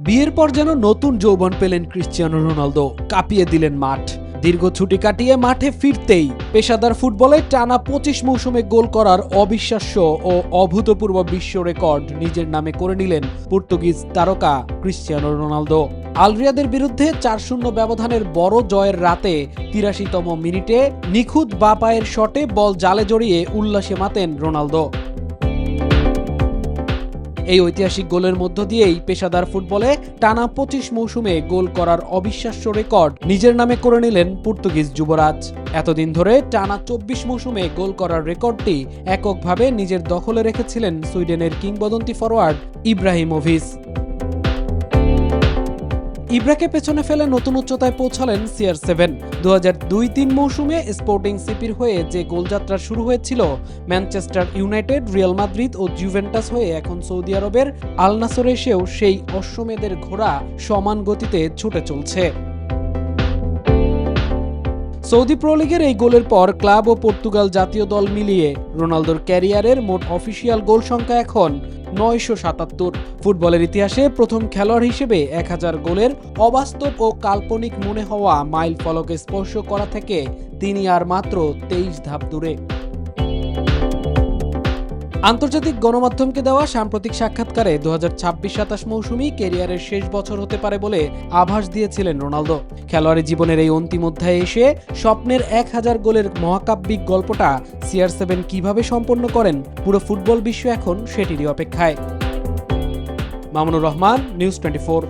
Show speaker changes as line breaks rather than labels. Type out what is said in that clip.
বিয়ের পর যেন নতুন যৌবন পেলেন ক্রিশ্চিয়ানো রোনালদো, কাঁপিয়ে দিলেন মাঠ। দীর্ঘ ছুটি কাটিয়ে মাঠে ফিরতেই পেশাদার ফুটবলে টানা 25 মৌসুমে গোল করার অবিশ্বাস্য ও অভূতপূর্ব বিশ্ব রেকর্ড নিজের নামে করে নিলেন পর্তুগিজ তারকা ক্রিশ্চিয়ানো রোনালদো। আলরিয়াদের বিরুদ্ধে 4-0 ব্যবধানের বড় জয়ের রাতে 83তম মিনিটে নিখুঁত বাঁ পায়ের শটে বল জালে জড়িয়ে উল্লাসে মাতেন রোনালদো। এই ঐতিহাসিক গোলের মধ্য দিয়েই পেশাদার ফুটবলে টানা 25 মৌসুমে গোল করার অবিশ্বাস্য রেকর্ড নিজের নামে করে নিলেন পর্তুগিজ যুবরাজ। এতদিন ধরে টানা 24 মৌসুমে গোল করার রেকর্ডটি এককভাবে নিজের দখলে রেখেছিলেন সুইডেনের কিংবদন্তি ফরোয়ার্ড ইব্রাহিমোভিচ। ইব্রাকে পেছনে ফেলে নতুন উচ্চতায় পৌঁছালেন CR7। 2002-03 মৌসুমে স্পোর্টিং সিপির হয়ে যে গোলযাত্রা শুরু হয়েছিল ম্যানচেস্টার ইউনাইটেড, রিয়াল মাদ্রিদ ও জুভেন্টাস হয়ে এখন সৌদি আরবের আল নাসরে এসেও সেই অশ্বমেধের ঘোড়া সমান গতিতে ছুটে চলছে। সৌদি প্রো লিগের এই গোলের পর ক্লাব ও পর্তুগাল জাতীয় দল মিলিয়ে রোনালদোর ক্যারিয়ারের মোট অফিসিয়াল গোল সংখ্যা এখন 977। ফুটবলের ইতিহাসে প্রথম খেলোয়াড় হিসেবে 1000 গোলের অবাস্তব ও কাল্পনিক মনে হওয়া মাইল ফলকে স্পর্শ করা থেকে তিনি আর মাত্র 23 ধাপ দূরে। আন্তর্জাতিক গণমাধ্যমকে দেওয়া সাম্প্রতিক সাক্ষাৎকারে 2026-27 মৌসুমই ক্যারিয়ারের শেষ বছর হতে পারে বলে আভাস দিয়েছিলেন রোনালদো। খেলোয়াড়ি জীবনের এই অন্তিম অধ্যায়ে এসে স্বপ্নের 1000 গোলের মহাকাব্যিক গল্পটা CR7 কিভাবে সম্পন্ন করেন, পুরো ফুটবল বিশ্ব এখন সেটিরই অপেক্ষায়। মামুনুর রহমান, নিউজ 24।